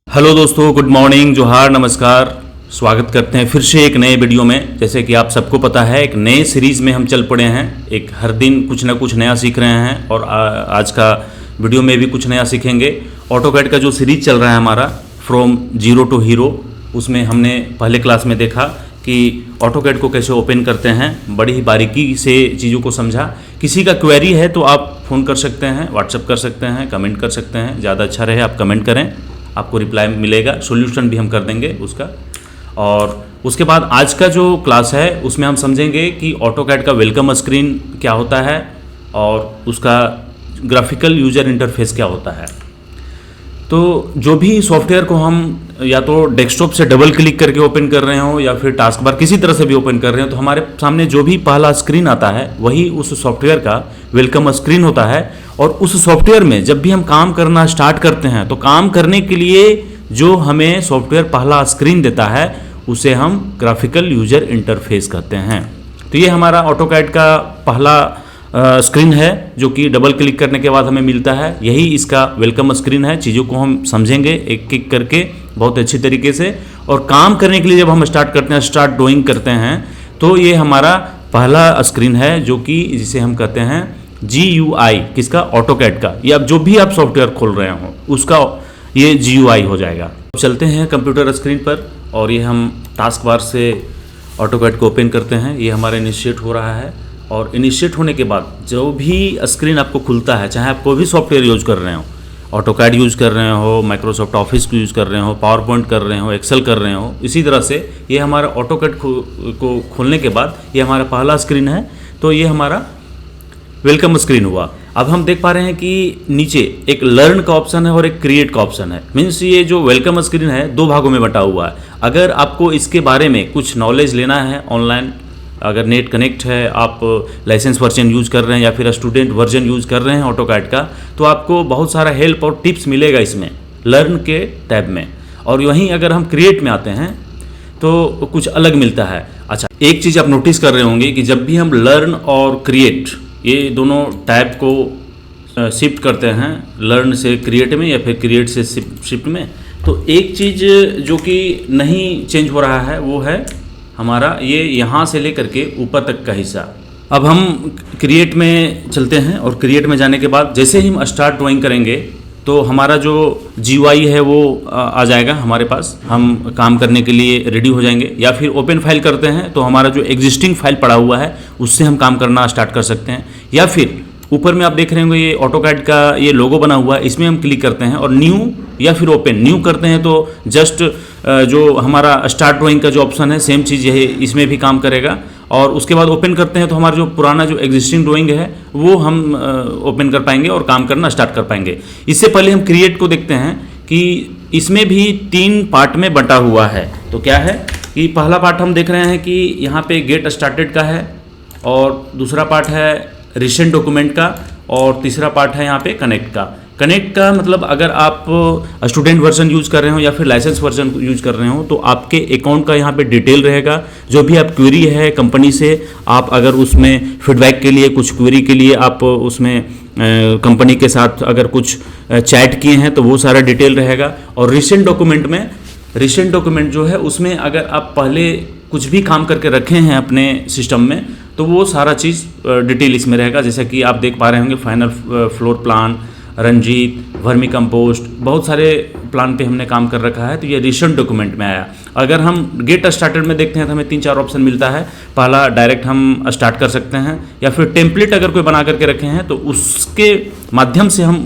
Hello दोस्तों, good morning, जोहार, नमस्कार। स्वागत करते हैं फिर से एक नए वीडियो में। जैसे कि आप सबको पता है, एक नए सीरीज़ में हम चल पड़े हैं। एक हर दिन कुछ ना कुछ नया सीख रहे हैं और आज का वीडियो में भी कुछ नया सीखेंगे। ऑटोकैड का जो सीरीज चल रहा है हमारा फ्रॉम जीरो टू हीरो, उसमें हमने पहले क्लास में देखा कि ऑटोकैड को कैसे ओपन करते हैं, बड़ी ही बारीकी से चीज़ों को समझा। किसी का क्वेरी है तो आप फ़ोन कर सकते हैं, व्हाट्सअप कर सकते हैं, कमेंट कर सकते हैं। ज़्यादा अच्छा रहे आप कमेंट करें, आपको रिप्लाई मिलेगा, सॉल्यूशन भी हम कर देंगे उसका। और उसके बाद आज का जो क्लास है उसमें हम समझेंगे कि ऑटोकैड का वेलकम स्क्रीन क्या होता है और उसका ग्राफिकल यूज़र इंटरफेस क्या होता है। तो जो भी सॉफ्टवेयर को हम या तो डेस्कटॉप से डबल क्लिक करके ओपन कर रहे हो या फिर टास्क बार किसी तरह से भी ओपन कर रहे हो, तो हमारे सामने जो भी पहला स्क्रीन आता है वही उस सॉफ्टवेयर का वेलकम स्क्रीन होता है। और उस सॉफ्टवेयर में जब भी हम काम करना स्टार्ट करते हैं तो काम करने के लिए जो हमें सॉफ्टवेयर पहला स्क्रीन देता है उसे हम ग्राफिकल यूजर इंटरफेस कहते हैं। तो ये हमारा ऑटोकैड का पहला स्क्रीन है जो कि डबल क्लिक करने के बाद हमें मिलता है। यही इसका वेलकम स्क्रीन है। चीज़ों को हम समझेंगे एक एक करके बहुत अच्छी तरीके से। और काम करने के लिए जब हम स्टार्ट करते हैं, स्टार्ट ड्राइंग करते हैं, तो ये हमारा पहला स्क्रीन है जो कि जिसे हम कहते हैं GUI, किसका? ऑटोकैड का। या जो भी आप सॉफ्टवेयर खोल रहे हो उसका ये GUI हो जाएगा। चलते हैं कंप्यूटर स्क्रीन पर और ये हम टास्क बार से ऑटोकैड को ओपन करते हैं। ये हमारा इनिशिएट हो रहा है और इनिशिएट होने के बाद जो भी स्क्रीन आपको खुलता है, चाहे आप कोई भी सॉफ्टवेयर यूज़ कर रहे हो, ऑटोकैड यूज़ कर रहे हो, माइक्रोसॉफ्ट ऑफिस को यूज़ कर रहे हो, पावर पॉइंट कर रहे हो, एक्सेल कर रहे हो, इसी तरह से ये हमारा ऑटोकैड को खोलने के बाद ये हमारा पहला स्क्रीन है। तो ये हमारा वेलकम स्क्रीन हुआ। अब हम देख पा रहे हैं कि नीचे एक लर्न का ऑप्शन है और एक क्रिएट का ऑप्शन है। मीन्स ये जो वेलकम स्क्रीन है दो भागों में बटा हुआ है। अगर आपको इसके बारे में कुछ नॉलेज लेना है ऑनलाइन, अगर नेट कनेक्ट है, आप लाइसेंस वर्जन यूज़ कर रहे हैं या फिर स्टूडेंट वर्जन यूज़ कर रहे हैं ऑटोकैड का, तो आपको बहुत सारा हेल्प और टिप्स मिलेगा इसमें लर्न के टैब में। और वहीं अगर हम क्रिएट में आते हैं तो कुछ अलग मिलता है। अच्छा, एक चीज़ आप नोटिस कर रहे होंगे कि जब भी हम लर्न और क्रिएट ये दोनों टैब को शिफ्ट करते हैं, लर्न से क्रिएट में या फिर क्रिएट से शिफ्ट में, तो एक चीज़ जो कि नहीं चेंज हो रहा है वो है हमारा ये यहाँ से लेकर के ऊपर तक का हिस्सा। अब हम क्रिएट में चलते हैं और क्रिएट में जाने के बाद जैसे ही हम स्टार्ट ड्राइंग करेंगे तो हमारा जो GUI है वो आ जाएगा हमारे पास। हम काम करने के लिए रेडी हो जाएंगे। या फिर ओपन फाइल करते हैं तो हमारा जो एग्जिस्टिंग फाइल पड़ा हुआ है उससे हम काम करना स्टार्ट कर सकते हैं। या फिर ऊपर में आप देख रहे होंगे ये ऑटोकैड का ये लोगो बना हुआ है, इसमें हम क्लिक करते हैं और न्यू या फिर ओपन। न्यू करते हैं तो जस्ट जो हमारा स्टार्ट ड्राइंग का जो ऑप्शन है सेम चीज़ है, इसमें भी काम करेगा। और उसके बाद ओपन करते हैं तो हमारा जो पुराना जो एग्जिस्टिंग ड्राइंग है वो हम ओपन कर पाएंगे और काम करना स्टार्ट कर पाएंगे। इससे पहले हम क्रिएट को देखते हैं कि इसमें भी 3 पार्ट में बटा हुआ है। तो क्या है कि पहला पार्ट हम देख रहे हैं कि यहाँ पे गेट स्टार्टेड का है, और दूसरा पार्ट है रिसेंट डॉक्यूमेंट का, और तीसरा पार्ट है यहाँ पे कनेक्ट का। कनेक्ट का मतलब अगर आप स्टूडेंट वर्जन यूज़ कर रहे हो या फिर लाइसेंस वर्जन यूज़ कर रहे हो तो आपके अकाउंट का यहाँ पे डिटेल रहेगा। जो भी आप क्वेरी है कंपनी से, आप अगर उसमें फीडबैक के लिए कुछ क्वेरी के लिए आप उसमें कंपनी के साथ अगर कुछ चैट किए हैं तो वो सारा डिटेल रहेगा। और रिसेंट डॉक्यूमेंट में, रिसेंट डॉक्यूमेंट जो है उसमें अगर आप पहले कुछ भी काम करके रखे हैं अपने सिस्टम में तो वो सारा चीज़ डिटेल इसमें रहेगा। जैसा कि आप देख पा रहे होंगे final floor plan, Ranjit, vermicompost, बहुत सारे प्लान पे हमने काम कर रखा है। तो ये रिसेंट डॉक्यूमेंट में आया। अगर हम गेट स्टार्टेड में देखते हैं तो हमें 3-4 ऑप्शन मिलता है। पहला डायरेक्ट हम स्टार्ट कर सकते हैं, या फिर टेम्पलेट अगर कोई बना करके रखे हैं तो उसके माध्यम से हम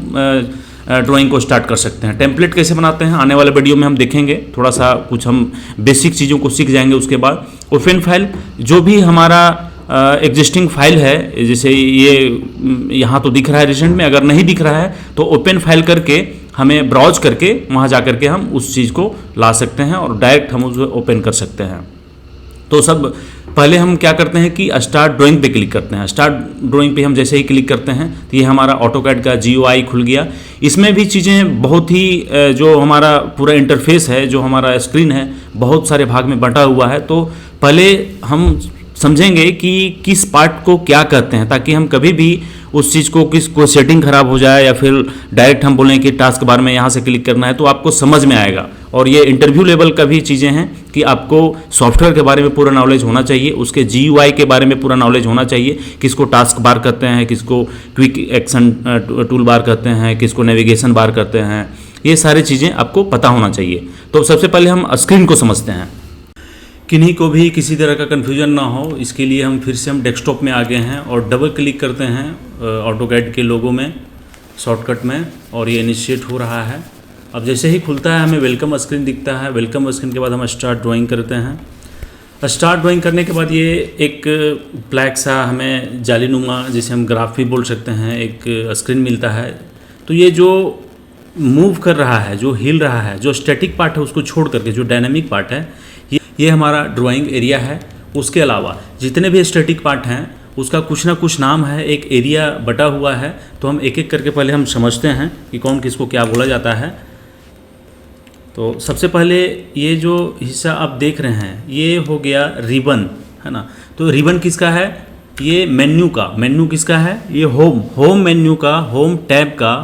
ड्राइंग को स्टार्ट कर सकते हैं। टेम्पलेट कैसे बनाते हैं आने वाले वीडियो में हम देखेंगे। थोड़ा सा कुछ हम बेसिक चीज़ों को सीख जाएंगे। उसके बाद ओपन फाइल, जो भी हमारा एग्जिस्टिंग फाइल है, जैसे ये यहाँ तो दिख रहा है रिसेंट में, अगर नहीं दिख रहा है तो ओपन फाइल करके हमें ब्राउज करके वहाँ जा करके हम उस चीज़ को ला सकते हैं और डायरेक्ट हम उसे ओपन कर सकते हैं। तो सब पहले हम क्या करते हैं कि स्टार्ट ड्राइंग पे क्लिक करते हैं। स्टार्ट ड्राइंग पे हम जैसे ही क्लिक करते हैं तो ये हमारा ऑटोकैड का GUI खुल गया। इसमें भी चीज़ें बहुत ही जो हमारा पूरा इंटरफेस है, जो हमारा स्क्रीन है, बहुत सारे भाग में बंटा हुआ है। तो पहले हम समझेंगे कि किस पार्ट को क्या कहते हैं, ताकि हम कभी भी उस चीज़ को कोई सेटिंग खराब हो जाए या फिर डायरेक्ट हम बोलें कि टास्क बार में यहाँ से क्लिक करना है तो आपको समझ में आएगा। और ये इंटरव्यू लेवल का भी चीज़ें हैं कि आपको सॉफ्टवेयर के बारे में पूरा नॉलेज होना चाहिए, उसके GUI के बारे में पूरा नॉलेज होना चाहिए, किसको टास्क बार कहते हैं, किसको क्विक एक्शन टूल बार कहते हैं, किसको नेविगेशन बार कहते हैं, ये सारी चीज़ें आपको पता होना चाहिए। तो सबसे पहले हम स्क्रीन को समझते हैं। किन्हीं को भी किसी तरह का कन्फ्यूजन ना हो, इसके लिए हम फिर से हम डेस्कटॉप में आ गए हैं और डबल क्लिक करते हैं ऑटोकैड के लोगो में, शॉर्टकट में, और ये इनिशिएट हो रहा है। अब जैसे ही खुलता है हमें वेलकम स्क्रीन दिखता है। वेलकम स्क्रीन के बाद हम स्टार्ट ड्राइंग करते हैं। स्टार्ट ड्राइंग करने के बाद ये एक ब्लैक सा हमें जालीनुमा, जिसे हम ग्राफ भी बोल सकते हैं, एक स्क्रीन मिलता है। तो ये जो मूव कर रहा है, जो हिल रहा है, जो स्टैटिक पार्ट है उसको छोड़ करके जो डायनामिक पार्ट है, ये हमारा ड्राइंग एरिया है। उसके अलावा जितने भी स्टैटिक पार्ट हैं उसका कुछ ना कुछ नाम है, एक एरिया बटा हुआ है। तो हम एक एक करके पहले हम समझते हैं कि कौन किसको क्या बोला जाता है। तो सबसे पहले ये जो हिस्सा आप देख रहे हैं ये हो गया रिबन, है ना। तो रिबन किसका है? ये मेन्यू का। मेन्यू किसका है? ये होम मेन्यू का, होम टैब का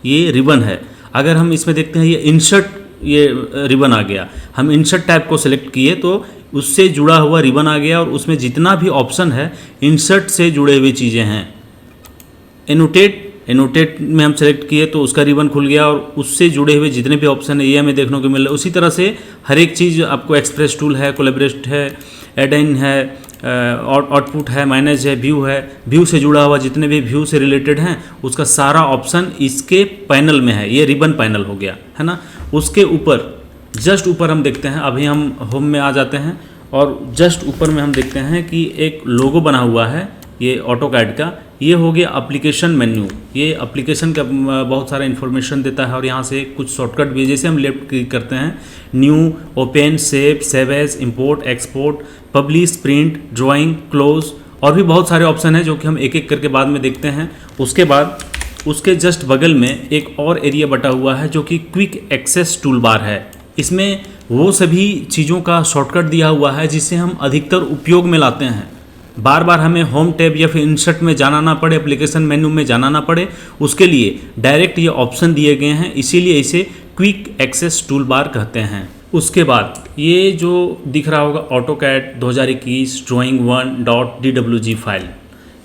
ये रिबन है। अगर हम इसमें देखते हैं ये इंसर्ट, ये रिबन आ गया। हम इंसर्ट टैब को सिलेक्ट किए तो उससे जुड़ा हुआ रिबन आ गया और उसमें जितना भी ऑप्शन है इंसर्ट से जुड़े हुए चीज़ें हैं। एनोटेट में हम सेलेक्ट किए तो उसका रिबन खुल गया और उससे जुड़े हुए जितने भी ऑप्शन है ये हमें देखने को मिल रहा है। उसी तरह से हर एक चीज़ आपको एक्सप्रेस टूल है, कोलैबोरेट है, एड इन है, आउटपुट है, मैनेज है, व्यू है। व्यू से जुड़ा हुआ जितने भी व्यू से रिलेटेड हैं उसका सारा ऑप्शन इसके पैनल में है। ये रिबन पैनल हो गया, है ना। उसके ऊपर जस्ट ऊपर हम देखते हैं, अभी हम होम में आ जाते हैं और जस्ट ऊपर में हम देखते हैं कि एक लोगो बना हुआ है ये ऑटोकैड का। ये हो गया एप्लीकेशन मेन्यू। ये एप्लीकेशन का बहुत सारा इन्फॉर्मेशन देता है और यहाँ से कुछ शॉर्टकट भी, जैसे हम लेफ्ट क्लिक करते हैं, new, open, save as, import, export, publish, print, drawing, close, और भी बहुत सारे ऑप्शन हैं जो कि हम एक एक करके बाद में देखते हैं। उसके बाद उसके जस्ट बगल में एक और एरिया बटा हुआ है जो कि क्विक एक्सेस टूल बार है। इसमें वो सभी चीज़ों का शॉर्टकट दिया हुआ है जिसे हम अधिकतर उपयोग में लाते हैं। बार बार हमें होम टैब या फिर इंसर्ट में जाना ना पड़े, एप्लीकेशन मेन्यू में जाना ना पड़े, उसके लिए डायरेक्ट ये ऑप्शन दिए गए हैं, इसीलिए इसे क्विक एक्सेस टूल बार कहते हैं। उसके बाद ये जो दिख रहा होगा ऑटोकैड 2021 drawing1.dwg फाइल,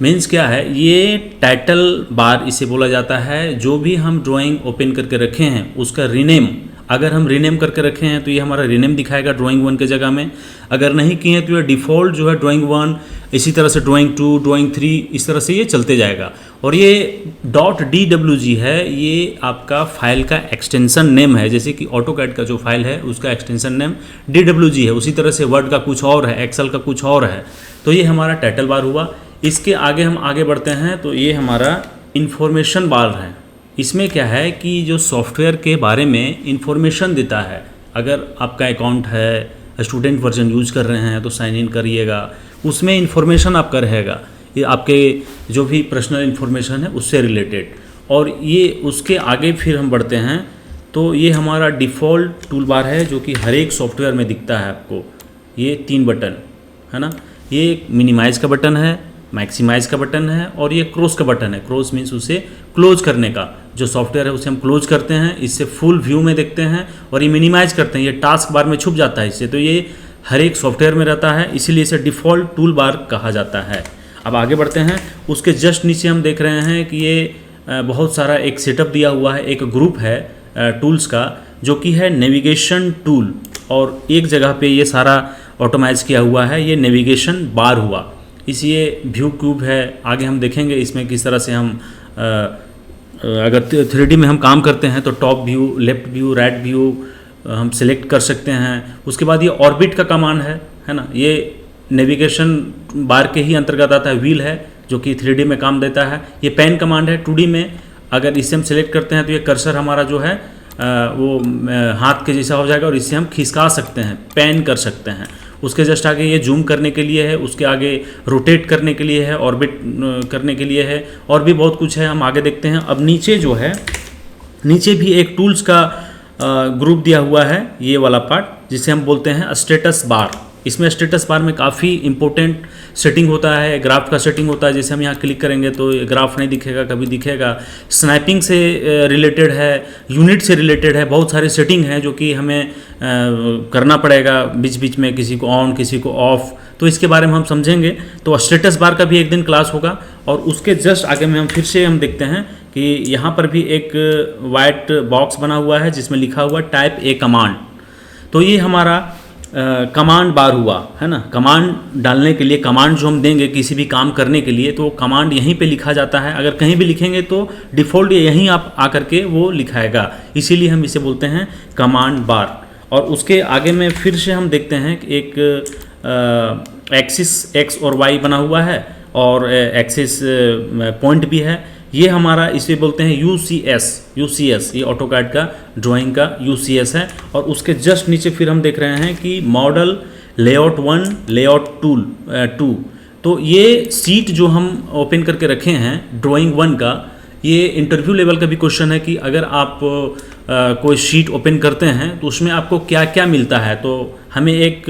मीन्स क्या है? ये टाइटल बार इसे बोला जाता है। जो भी हम ड्राइंग ओपन करके रखे हैं उसका रीनेम, अगर हम रीनेम करके रखे हैं तो ये हमारा रीनेम दिखाएगा ड्राइंग 1 के जगह में। अगर नहीं किए हैं तो ये डिफ़ॉल्ट जो है ड्राइंग 1, इसी तरह से ड्राइंग 2, ड्राइंग 3, इस तरह से ये चलते जाएगा। और ये .dwg है, ये आपका फाइल का एक्सटेंशन नेम है। जैसे कि ऑटोकैड का जो फाइल है उसका एक्सटेंशन नेम dwg है, उसी तरह से वर्ड का कुछ और है, एक्सेल का कुछ और है। तो ये हमारा टाइटल बार हुआ। इसके आगे हम आगे बढ़ते हैं तो ये हमारा इन्फॉर्मेशन बार है। इसमें क्या है कि जो सॉफ्टवेयर के बारे में इंफॉर्मेशन देता है। अगर आपका अकाउंट है, स्टूडेंट वर्जन यूज कर रहे हैं तो साइन इन करिएगा, उसमें इंफॉर्मेशन आपका रहेगा, ये आपके जो भी पर्सनल इन्फॉर्मेशन है उससे रिलेटेड। और ये उसके आगे फिर हम बढ़ते हैं तो ये हमारा डिफ़ॉल्ट टूल बार है जो कि हर एक सॉफ्टवेयर में दिखता है आपको। ये 3 बटन है ना, ये मिनिमाइज़ का बटन है, मैक्सिमाइज़ का बटन है और ये क्लोज का बटन है। क्लोज मीन्स उसे क्लोज करने का, जो सॉफ्टवेयर है उसे हम क्लोज करते हैं, इससे फुल व्यू में देखते हैं। और ये मिनिमाइज़ करते हैं, ये टास्क बार में छुप जाता है इससे। तो ये हर एक सॉफ्टवेयर में रहता है, इसीलिए इसे डिफ़ॉल्ट टूल बार कहा जाता है। अब आगे बढ़ते हैं। उसके जस्ट नीचे हम देख रहे हैं कि ये बहुत सारा एक सेटअप दिया हुआ है, एक ग्रुप है टूल्स का जो कि है नेविगेशन टूल, और एक जगह पे ये सारा ऑटोमाइज किया हुआ है, ये नेविगेशन बार हुआ। इसी ये व्यू क्यूब है, आगे हम देखेंगे इसमें किस तरह से हम अगर 3D में हम काम करते हैं तो top view, left view, right view हम सिलेक्ट कर सकते हैं। उसके बाद ये ऑर्बिट का कमांड है ना, ये नेविगेशन बार के ही अंतर्गत आता है। व्हील है जो कि 3D में काम देता है। ये पेन कमांड है 2D में, अगर इसे हम सिलेक्ट करते हैं तो ये कर्सर हमारा जो है वो हाथ के जैसा हो जाएगा और इसे हम खिसका सकते हैं, पैन कर सकते हैं। उसके जस्ट आगे ये जूम करने के लिए है, उसके आगे रोटेट करने के लिए है, ऑर्बिट करने के लिए है, और भी बहुत कुछ है, हम आगे देखते हैं। अब नीचे जो है, नीचे भी एक टूल्स का ग्रुप दिया हुआ है, ये वाला पार्ट जिसे हम बोलते हैं स्टेटस बार। इसमें स्टेटस बार में काफ़ी इंपॉर्टेंट सेटिंग होता है, ग्राफ का सेटिंग होता है। जैसे हम यहाँ क्लिक करेंगे तो ग्राफ नहीं दिखेगा, कभी दिखेगा। स्नैपिंग से रिलेटेड है, यूनिट से रिलेटेड है, बहुत सारे सेटिंग हैं जो कि हमें करना पड़ेगा बीच बीच में, किसी को ऑन किसी को ऑफ। तो इसके बारे में हम समझेंगे। तो स्टेटस बार का भी एक दिन क्लास होगा, और उसके जस्ट आगे में हम फिर से हम देखते हैं कि यहाँ पर भी एक वाइट बॉक्स बना हुआ है जिसमें लिखा हुआ टाइप ए कमांड। तो ये हमारा कमांड बार हुआ है ना। कमांड डालने के लिए, कमांड जो हम देंगे किसी भी काम करने के लिए, तो कमांड यहीं पे लिखा जाता है। अगर कहीं भी लिखेंगे तो डिफ़ॉल्ट यहीं आप आकर के वो लिखाएगा, इसीलिए हम इसे बोलते हैं कमांड बार। और उसके आगे में फिर से हम देखते हैं कि एक एक्सिस एक्स और वाई बना हुआ है, और एक्सिस पॉइंट भी है। ये हमारा, इसे बोलते हैं यूसीएस, ये ऑटोकैड का ड्राइंग का यूसीएस है। और उसके जस्ट नीचे फिर हम देख रहे हैं कि मॉडल लेआउट 1, लेआउट 2। तो ये सीट जो हम ओपन करके रखे हैं ड्राइंग 1 का, ये इंटरव्यू लेवल का भी क्वेश्चन है कि अगर आप कोई शीट ओपन करते हैं तो उसमें आपको क्या क्या मिलता है। तो हमें एक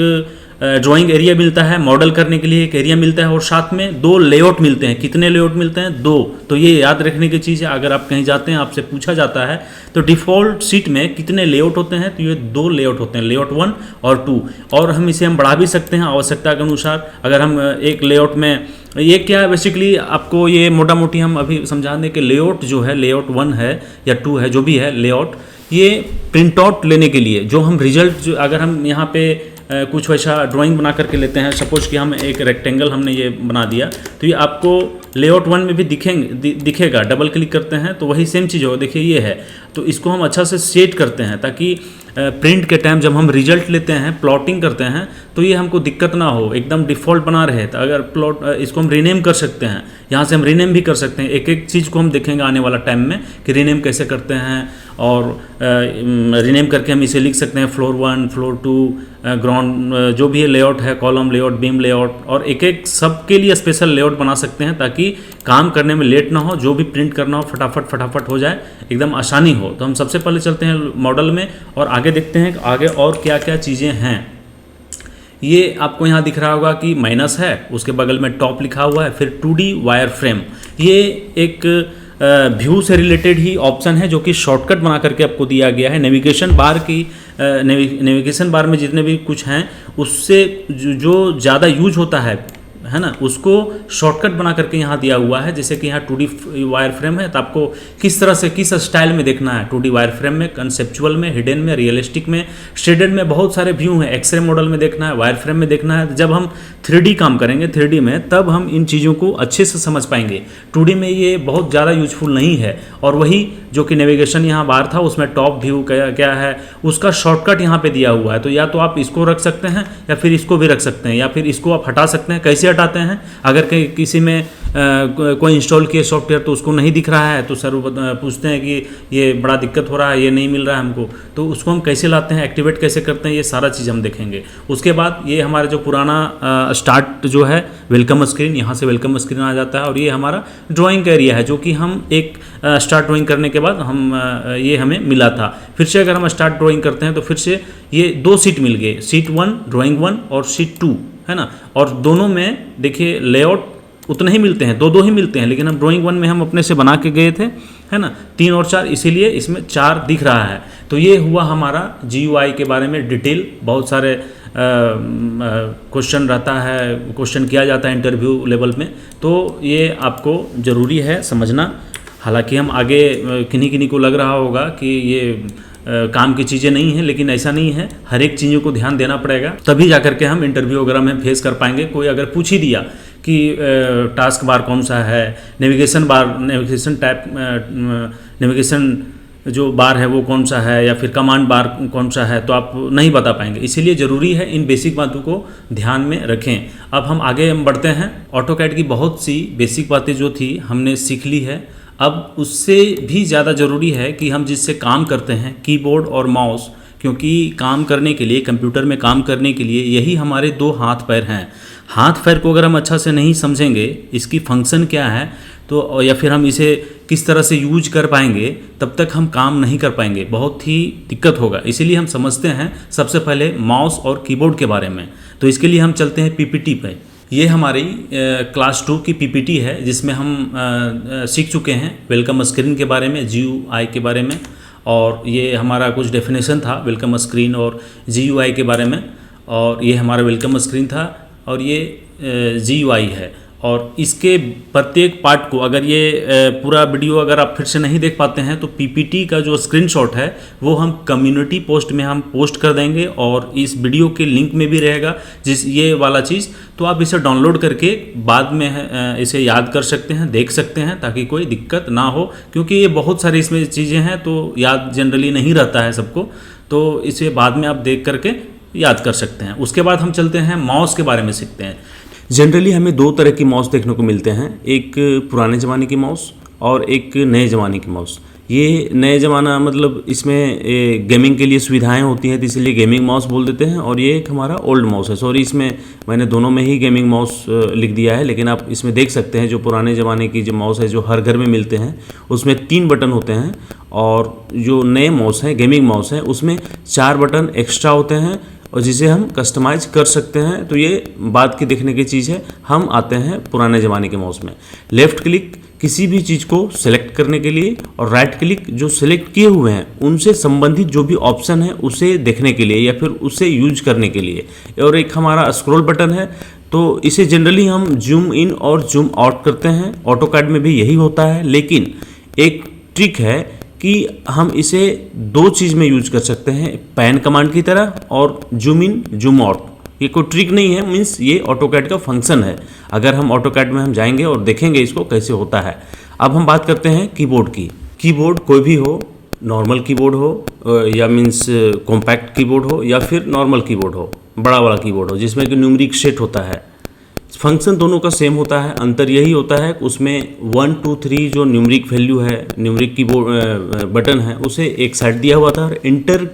ड्राइंग एरिया मिलता है, मॉडल करने के लिए एक एरिया मिलता है, और साथ में 2 लेआउट मिलते हैं। कितने लेआउट मिलते हैं? 2। तो ये याद रखने की चीज़ है। अगर आप कहीं जाते हैं, आपसे पूछा जाता है तो डिफ़ॉल्ट सीट में कितने लेआउट होते हैं, तो ये 2 लेआउट होते हैं, लेआउट 1 और 2। और हम इसे बढ़ा भी सकते हैं आवश्यकता के अनुसार। अगर हम एक लेआउट में, ये क्या है बेसिकली, आपको ये मोटा मोटी हम अभी समझा दें कि लेआउट जो है, लेआउट 1 है या 2 है, जो भी है लेआउट, ये प्रिंट आउट लेने के लिए जो हम रिजल्ट, जो अगर हम यहाँ पे कुछ वैसा ड्राइंग बना करके लेते हैं, सपोज कि हम एक रेक्टेंगल हमने ये बना दिया, तो ये आपको लेआउट 1 में भी दिखेगा। डबल क्लिक करते हैं तो वही सेम चीज़ होगा। देखिए ये है, तो इसको हम अच्छा से सेट करते हैं ताकि प्रिंट के टाइम जब हम रिजल्ट लेते हैं, प्लॉटिंग करते हैं, तो ये हमको दिक्कत ना हो, एकदम डिफ़ॉल्ट बना रहे। तो अगर प्लॉट, इसको हम रीनेम कर सकते हैं, यहाँ से हम रीनेम भी कर सकते हैं। एक एक चीज़ को हम देखेंगे आने वाला टाइम में कि रीनेम कैसे करते हैं, और रीनेम करके हम इसे लिख सकते हैं फ्लोर 1, फ्लोर 2, ग्राउंड, जो भी लेआउट है, कॉलम लेआउट, बीम लेआउट, और एक एक सब के लिए स्पेशल लेआउट बना सकते हैं ताकि काम करने में लेट ना हो, जो भी प्रिंट करना हो फटाफट हो जाए, एकदम आसानी हो। तो हम सबसे पहले चलते हैं मॉडल में और आगे देखते हैं कि आगे और क्या क्या चीज़ें हैं। ये आपको यहाँ दिख रहा होगा कि माइनस है, उसके बगल में टॉप लिखा हुआ है, फिर 2D वायर फ्रेम। ये एक व्यू से रिलेटेड ही ऑप्शन है जो कि शॉर्टकट बना करके आपको दिया गया है। नेविगेशन बार की, नेविगेशन बार में जितने भी कुछ हैं उससे जो ज़्यादा यूज होता है ना, उसको शॉर्टकट बना करके यहाँ दिया हुआ है। जैसे कि यहाँ 2D वायर फ्रेम है, तो आपको किस तरह से, किस स्टाइल में देखना है। 2D वायर फ्रेम में, कंसेप्चुअल में, हिडन में, रियलिस्टिक में, शेडेड में, बहुत सारे व्यू हैं। एक्सरे मॉडल में देखना है, वायर फ्रेम में देखना है। जब हम 3D काम करेंगे 3D में, तब हम इन चीज़ों को अच्छे से समझ पाएंगे। 2D में ये बहुत ज़्यादा यूजफुल नहीं है। और वही जो कि नेविगेशन यहाँ बार था, उसमें टॉप व्यू क्या है, उसका शॉर्टकट यहाँ पे दिया हुआ है। तो या तो आप इसको रख सकते हैं या फिर इसको भी रख सकते हैं, या फिर इसको आप हटा सकते हैं। कैसे हटाते हैं? अगर किसी में कोई इंस्टॉल किए सॉफ्टवेयर तो उसको नहीं दिख रहा है, तो सर पूछते हैं कि ये बड़ा दिक्कत हो रहा है, ये नहीं मिल रहा है हमको, तो उसको हम कैसे लाते हैं, एक्टिवेट कैसे करते हैं, ये सारा चीज़ हम देखेंगे। उसके बाद ये हमारा जो पुराना स्टार्ट जो है वेलकम स्क्रीन, यहाँ से वेलकम स्क्रीन आ जाता है। और ये हमारा ड्राइंग का एरिया है जो कि हम एक स्टार्ट ड्राइंग करने के बाद हम ये हमें मिला था। फिर से अगर हम स्टार्ट ड्राइंग करते हैं तो फिर से ये 2 सीट मिल गए, सीट 1 ड्राइंग 1 और सीट 2 है ना। और दोनों में देखिए लेआउट उतने ही मिलते हैं, 2 ही मिलते हैं, लेकिन हम ड्राइंग 1 में हम अपने से बना के गए थे, है ना, 3 और 4, इसीलिए इसमें 4 दिख रहा है। तो ये हुआ हमारा GUI के बारे में डिटेल। बहुत सारे क्वेश्चन रहता है, क्वेश्चन किया जाता है इंटरव्यू लेवल में, तो ये आपको ज़रूरी है समझना। हालांकि हम आगे किन्हीं को लग रहा होगा कि ये काम की चीज़ें नहीं हैं, लेकिन ऐसा नहीं है। हर एक चीज़ों को ध्यान देना पड़ेगा, तभी जा करके हम इंटरव्यू वगैरह में फेस कर पाएंगे। कोई अगर पूछ ही दिया कि टास्क बार कौन सा है, navigation bar, navigation type, navigation जो बार है वो कौन सा है, या फिर कमांड बार कौन सा है, तो आप नहीं बता पाएंगे। इसीलिए ज़रूरी है इन बेसिक बातों को ध्यान में रखें। अब हम आगे बढ़ते हैं। ऑटोकैड की बहुत सी बेसिक बातें जो थी हमने सीख ली है। अब उससे भी ज़्यादा ज़रूरी है कि हम जिससे काम करते हैं, कीबोर्ड और माउस, क्योंकि काम करने के लिए, कंप्यूटर में काम करने के लिए यही हमारे 2 हाथ पैर हैं। हाथ पैर को अगर हम अच्छा से नहीं समझेंगे, इसकी फंक्शन क्या है, तो या फिर हम इसे किस तरह से यूज कर पाएंगे तब तक हम काम नहीं कर पाएंगे, बहुत ही दिक्कत होगा। इसीलिए हम समझते हैं सबसे पहले माउस और कीबोर्ड के बारे में। तो इसके लिए हम चलते हैं पीपीटी पे। ये हमारी क्लास 2 की पीपीटी है जिसमें हम सीख चुके हैं वेलकम स्क्रीन के बारे में, जीयूआई के बारे में, और ये हमारा कुछ डेफिनेशन था वेलकम स्क्रीन और जीयूआई के बारे में, और ये हमारा वेलकम स्क्रीन था और ये जीयूआई है। और इसके प्रत्येक पार्ट को अगर ये पूरा वीडियो अगर आप फिर से नहीं देख पाते हैं तो पीपीटी का जो स्क्रीनशॉट है वो हम कम्युनिटी पोस्ट में हम पोस्ट कर देंगे, और इस वीडियो के लिंक में भी रहेगा जिस ये वाला चीज़, तो आप इसे डाउनलोड करके बाद में इसे याद कर सकते हैं, देख सकते हैं, ताकि कोई दिक्कत ना हो, क्योंकि ये बहुत सारी इसमें चीज़ें हैं तो याद जनरली नहीं रहता है सबको, तो इसे बाद में आप देख करके याद कर सकते हैं। उसके बाद हम चलते हैं माउस के बारे में सीखते हैं। जनरली हमें दो तरह की माउस देखने को मिलते हैं, एक पुराने ज़माने की माउस और एक नए ज़माने की माउस। ये नए ज़माना मतलब इसमें गेमिंग के लिए सुविधाएं होती हैं तो इसलिए गेमिंग माउस बोल देते हैं, और ये एक हमारा ओल्ड माउस है। सॉरी, इसमें मैंने दोनों में ही गेमिंग माउस लिख दिया है, लेकिन आप इसमें देख सकते हैं जो पुराने ज़माने की जो माउस है जो हर घर में मिलते हैं उसमें 3 बटन होते हैं, और जो नए माउस हैं गेमिंग माउस हैं उसमें 4 बटन एक्स्ट्रा होते हैं और जिसे हम कस्टमाइज कर सकते हैं। तो ये बात की देखने की चीज़ है। हम आते हैं पुराने ज़माने के माउस में। लेफ़्ट क्लिक किसी भी चीज़ को सेलेक्ट करने के लिए, और राइट क्लिक जो सेलेक्ट किए हुए हैं उनसे संबंधित जो भी ऑप्शन है उसे देखने के लिए या फिर उसे यूज करने के लिए। और एक हमारा स्क्रॉल बटन है, तो इसे जनरली हम जूम इन और जूम आउट करते हैं। ऑटोकैड में भी यही होता है, लेकिन एक ट्रिक है कि हम इसे 2 चीज़ में यूज कर सकते हैं, पैन कमांड की तरह और जूम इन जूम आउट। ये कोई ट्रिक नहीं है, मीन्स ये ऑटोकैड का फंक्शन है। अगर हम ऑटोकैड में हम जाएंगे और देखेंगे इसको कैसे होता है। अब हम बात करते हैं कीबोर्ड की। कीबोर्ड कोई भी हो, नॉर्मल कीबोर्ड हो या मीन्स कॉम्पैक्ट कीबोर्ड हो या फिर नॉर्मल कीबोर्ड हो, बड़ा वाला कीबोर्ड हो जिसमें कि न्यूमरिक सेट होता है, फंक्शन दोनों का सेम होता है। अंतर यही होता है कि उसमें 1 2 3 जो न्यूमरिक वैल्यू है, न्यूमरिक कीबोर्ड बटन है, उसे एक साइड दिया हुआ था, और इंटर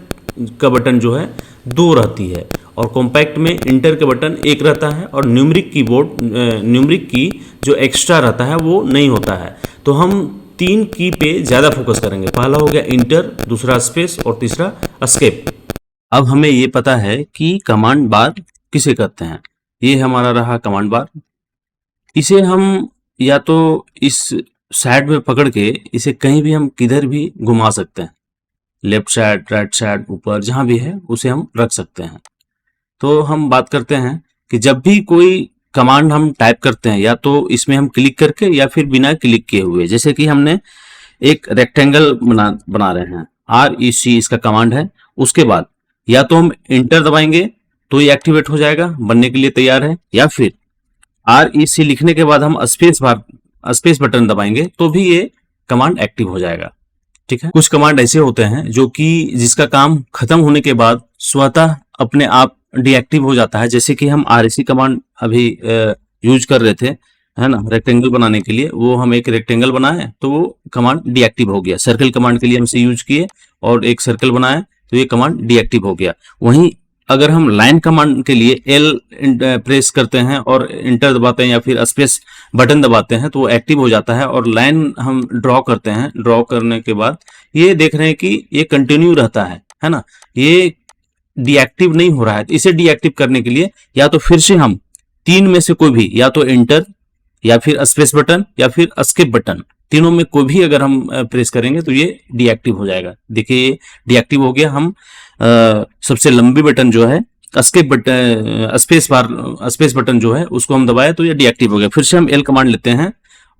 का बटन जो है 2 रहती है, और कॉम्पैक्ट में इंटर का बटन 1 रहता है, और न्यूमरिक कीबोर्ड न्यूमरिक की जो एक्स्ट्रा रहता है वो नहीं होता है। तो हम 3 की पे ज़्यादा फोकस करेंगे। पहला हो गया इंटर, दूसरा स्पेस और तीसरा एस्केप। अब हमें ये पता है कि कमांड बार किसे कहते हैं। ये हमारा रहा कमांड बार। इसे हम या तो इस साइड में पकड़ के इसे कहीं भी हम किधर भी घुमा सकते हैं, लेफ्ट साइड, राइट साइड, ऊपर, जहां भी है उसे हम रख सकते हैं। तो हम बात करते हैं कि जब भी कोई कमांड हम टाइप करते हैं या तो इसमें हम क्लिक करके या फिर बिना क्लिक किए हुए, जैसे कि हमने एक रेक्टेंगल बना रहे हैं, REC इसका कमांड है। उसके बाद या तो हम इंटर दबाएंगे तो ये एक्टिवेट हो जाएगा, बनने के लिए तैयार है, या फिर REC लिखने के बाद हम स्पेस बटन दबाएंगे तो भी ये कमांड एक्टिव हो जाएगा। ठीक है। कुछ कमांड ऐसे होते हैं जो कि जिसका काम खत्म होने के बाद स्वतः अपने आप डीएक्टिव हो जाता है, जैसे कि हम REC कमांड अभी यूज कर रहे थे, है ना, रेक्टेंगल बनाने के लिए। वो हम एक रेक्टेंगल बनाए तो वो कमांड डीएक्टिव हो गया। सर्कल कमांड के लिए हम इसे यूज किए और एक सर्कल बनाए तो ये कमांड डीएक्टिव हो गया। वहीं अगर हम लाइन कमांड के लिए L प्रेस करते हैं और इंटर दबाते हैं या फिर स्पेस बटन दबाते हैं तो वो एक्टिव हो जाता है, और लाइन हम ड्रॉ करते हैं। ड्रॉ करने के बाद ये देख रहे हैं कि ये कंटिन्यू रहता है ना, ये डीएक्टिव नहीं हो रहा है। इसे डीएक्टिव करने के लिए या तो फिर से हम 3 में से कोई भी, या तो इंटर या फिर स्पेस बटन या फिर एस्केप बटन, तीनों में कोई भी अगर हम प्रेस करेंगे तो ये डीएक्टिव हो जाएगा। देखिए ये डीएक्टिव हो गया। हम सबसे लंबी बटन जो है एस्केप बटन, स्पेस बटन जो है उसको हम दबाए तो ये डीएक्टिव हो गया। फिर से हम L कमांड लेते हैं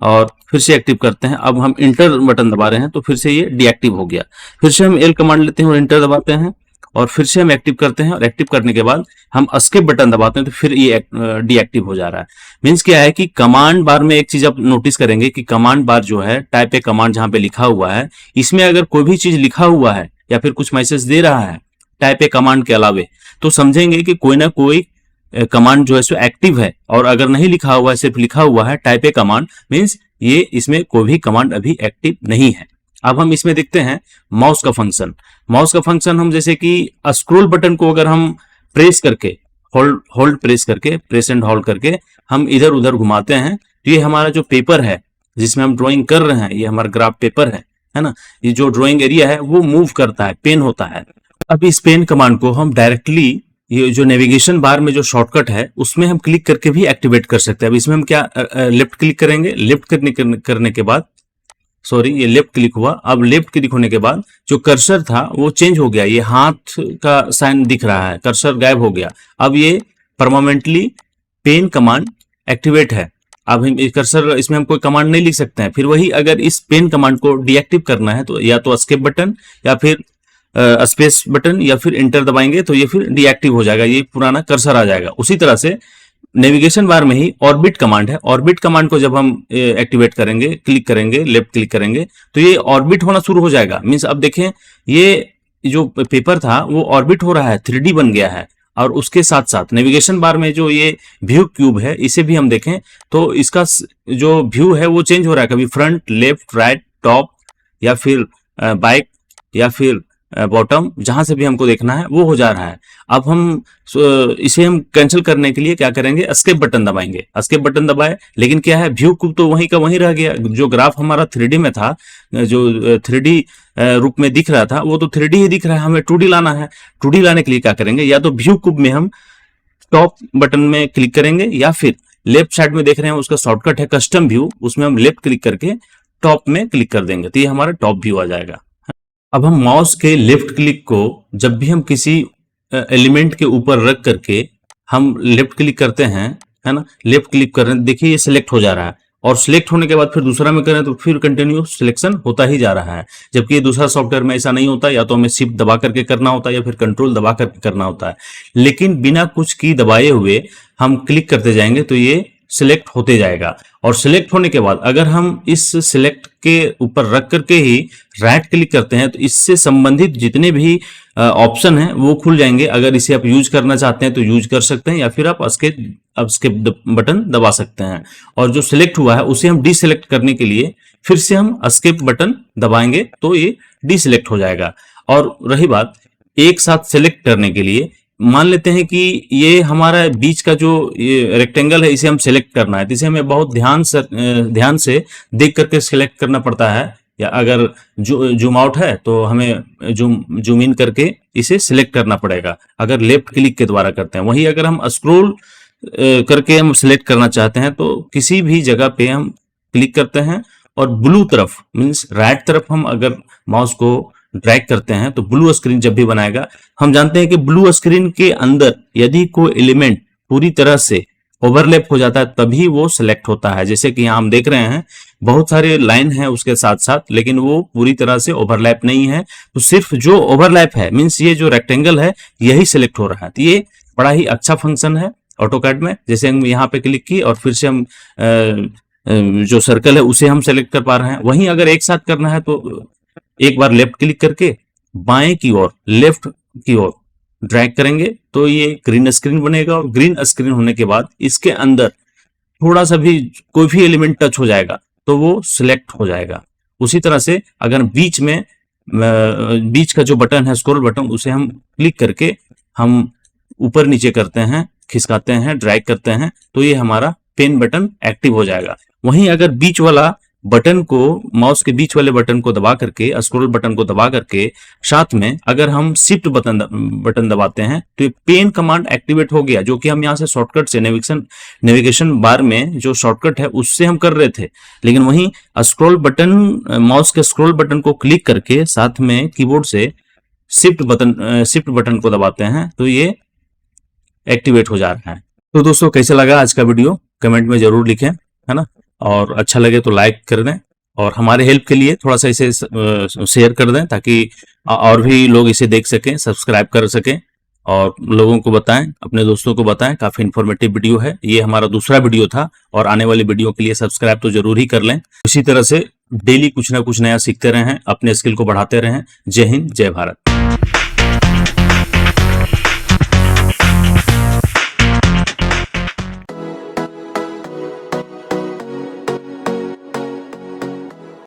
और फिर से एक्टिव करते हैं। अब हम इंटर बटन दबा रहे हैं तो फिर से ये डीएक्टिव हो गया। फिर से हम L कमांड लेते हैं और इंटर दबाते हैं और फिर से हम एक्टिव करते हैं, और एक्टिव करने के बाद हम एस्केप बटन दबाते हैं तो फिर ये डीएक्टिव हो जा रहा है। मीन्स क्या है कि कमांड बार में एक चीज आप नोटिस करेंगे कि कमांड बार जो है, टाइप ए कमांड जहां पे लिखा हुआ है, इसमें अगर कोई भी चीज लिखा हुआ है या फिर कुछ मैसेज दे रहा है टाइप ए कमांड के अलावे, तो समझेंगे कि कोई ना कोई कमांड जो है सो एक्टिव है। और अगर नहीं लिखा हुआ है, सिर्फ लिखा हुआ है टाइप ए कमांड, मीन्स ये इसमें कोई भी कमांड अभी एक्टिव नहीं है। अब हम इसमें देखते हैं माउस का फंक्शन। माउस का फंक्शन हम जैसे कि स्क्रॉल बटन को अगर हम प्रेस करके होल्ड प्रेस करके, प्रेस एंड होल्ड करके हम इधर उधर घुमाते हैं तो ये हमारा जो पेपर है जिसमें हम ड्राइंग कर रहे हैं, ये हमारा ग्राफ पेपर है ना, ये जो ड्राइंग एरिया है वो मूव करता है, पेन होता है। अब इस पेन कमांड को हम डायरेक्टली ये जो नेविगेशन बार में जो शॉर्टकट है उसमें हम क्लिक करके भी एक्टिवेट कर सकते हैं। अब इसमें हम क्या लेफ्ट क्लिक करेंगे, लेफ्ट करने के बाद, सॉरी ये लेफ्ट क्लिक हुआ, अब लेफ्ट क्लिक होने के बाद जो कर्सर था वो चेंज हो गया, ये हाथ का साइन दिख रहा है, कर्सर गायब हो गया। अब ये परमानेंटली पेन कमांड एक्टिवेट है। अब हम कर्सर, इसमें हम कोई कमांड नहीं लिख सकते हैं। फिर वही अगर इस पेन कमांड को डीएक्टिव करना है तो या तो एस्केप बटन या फिर स्पेस बटन या फिर इंटर दबाएंगे तो ये फिर डीएक्टिव हो जाएगा, ये पुराना कर्सर आ जाएगा। उसी तरह से नेविगेशन बार में ही ऑर्बिट कमांड है, ऑर्बिट कमांड को जब हम एक्टिवेट करेंगे, क्लिक करेंगे, लेफ्ट क्लिक करेंगे तो ये ऑर्बिट होना शुरू हो जाएगा। मीन्स अब देखें ये जो पेपर था वो ऑर्बिट हो रहा है, 3D बन गया है। और उसके साथ साथ नेविगेशन बार में जो ये व्यू क्यूब है इसे भी हम देखें तो इसका जो व्यू है वो चेंज हो रहा है, कभी फ्रंट, लेफ्ट, राइट, टॉप या फिर बाइक या फिर बॉटम, जहां से भी हमको देखना है वो हो जा रहा है। अब हम इसे हम कैंसिल करने के लिए क्या करेंगे, एस्केप बटन दबाएंगे। एस्केप बटन दबाए, लेकिन क्या है व्यू क्यूब तो वहीं का वहीं रह गया। जो ग्राफ हमारा 3D में था, जो 3D रूप में दिख रहा था वो तो 3D ही दिख रहा है, हमें 2D लाना है। 2D लाने के लिए क्या करेंगे, या तो व्यू क्यूब में हम टॉप बटन में क्लिक करेंगे या फिर लेफ्ट साइड में देख रहे हैं उसका शॉर्टकट है कस्टम व्यू, उसमें हम लेफ्ट क्लिक करके टॉप में क्लिक कर देंगे तो ये हमारा टॉप व्यू आ जाएगा। अब हम माउस के लेफ्ट क्लिक को जब भी हम किसी एलिमेंट के ऊपर रख करके हम लेफ्ट क्लिक करते हैं, है ना, लेफ्ट क्लिक कर रहे हैं, देखिए ये सिलेक्ट हो जा रहा है। और सिलेक्ट होने के बाद फिर दूसरा में करें तो फिर कंटिन्यू सिलेक्शन होता ही जा रहा है। जबकि ये दूसरा सॉफ्टवेयर में ऐसा नहीं होता, या तो हमें शिफ्ट दबा करके करना होता है या फिर कंट्रोल दबा करके करना होता है। लेकिन बिना कुछ की दबाए हुए हम क्लिक करते जाएंगे तो ये सिलेक्ट होते जाएगा। और सिलेक्ट होने के बाद अगर हम इस सिलेक्ट के ऊपर रख करके ही राइट क्लिक करते हैं तो इससे संबंधित जितने भी ऑप्शन हैं वो खुल जाएंगे। अगर इसे आप यूज करना चाहते हैं तो यूज कर सकते हैं या फिर आप एस्केप बटन दबा सकते हैं। और जो सिलेक्ट हुआ है उसे हम डीसिलेक्ट करने के लिए फिर से हम एस्केप बटन दबाएंगे तो ये डीसिलेक्ट हो जाएगा। और रही बात एक साथ सिलेक्ट करने के लिए, मान लेते हैं कि ये हमारा बीच का जो ये रेक्टेंगल है इसे हम सिलेक्ट करना है तो इसे हमें बहुत ध्यान से देख करके सिलेक्ट करना पड़ता है। या अगर जूम आउट है तो हमें जूम इन करके इसे सिलेक्ट करना पड़ेगा अगर लेफ्ट क्लिक के द्वारा करते हैं। वहीं अगर हम स्क्रॉल करके हम सिलेक्ट करना चाहते हैं तो किसी भी जगह पे हम क्लिक करते हैं और ब्लू तरफ मीन्स राइट तरफ हम अगर माउस को ड्रैग करते हैं तो ब्लू स्क्रीन जब भी बनाएगा। हम जानते हैं कि ब्लू स्क्रीन के अंदर यदि कोई एलिमेंट पूरी तरह से ओवरलैप हो जाता है तभी वो सिलेक्ट होता है। जैसे कि यहाँ हम देख रहे हैं बहुत सारे लाइन है उसके साथ साथ, लेकिन वो पूरी तरह से ओवरलैप नहीं है, तो सिर्फ जो ओवरलैप है मीन्स ये जो रेक्टेंगल है यही सिलेक्ट हो रहा है। तो ये बड़ा ही अच्छा फंक्शन है ऑटोकैड में। जैसे हम यहाँ पे क्लिक की और फिर से हम जो सर्कल है उसे हम सेलेक्ट कर पा रहे हैं। वहीं अगर एक साथ करना है तो एक बार लेफ्ट क्लिक करके बाएं की ओर, लेफ्ट की ओर ड्रैग करेंगे तो ये ग्रीन स्क्रीन बनेगा। और ग्रीन स्क्रीन होने के बाद इसके अंदर थोड़ा सा भी कोई भी एलिमेंट टच हो जाएगा तो वो सिलेक्ट हो जाएगा। उसी तरह से अगर बीच का जो बटन है स्क्रॉल बटन उसे हम क्लिक करके हम ऊपर नीचे करते हैं, खिसकाते हैं, ड्रैग करते हैं तो ये हमारा पेन बटन एक्टिव हो जाएगा। वहीं अगर बीच वाला बटन को, माउस के बीच वाले बटन को दबा करके, स्क्रॉल बटन को दबा करके साथ में अगर हम शिफ्ट बटन दबाते हैं तो ये पेन कमांड एक्टिवेट हो गया, जो कि हम यहाँ से शॉर्टकट से नेविगेशन बार में जो शॉर्टकट है उससे हम कर रहे थे। लेकिन वहीं स्क्रॉल बटन, माउस के स्क्रॉल बटन को क्लिक करके साथ में कीबोर्ड से शिफ्ट बटन को दबाते हैं तो ये एक्टिवेट हो जा रहा है। तो दोस्तों कैसा लगा आज का वीडियो कमेंट में जरूर लिखें, है ना, और अच्छा लगे तो लाइक कर दें और हमारे हेल्प के लिए थोड़ा सा इसे शेयर कर दें ताकि और भी लोग इसे देख सकें, सब्सक्राइब कर सकें और लोगों को बताएं, अपने दोस्तों को बताएं। काफी इन्फॉर्मेटिव वीडियो है, ये हमारा दूसरा वीडियो था और आने वाली वीडियो के लिए सब्सक्राइब तो जरूर ही कर लें। इसी तरह से डेली कुछ ना कुछ नया सीखते रहें, अपने स्किल को बढ़ाते रहें। जय हिंद, जय भारत।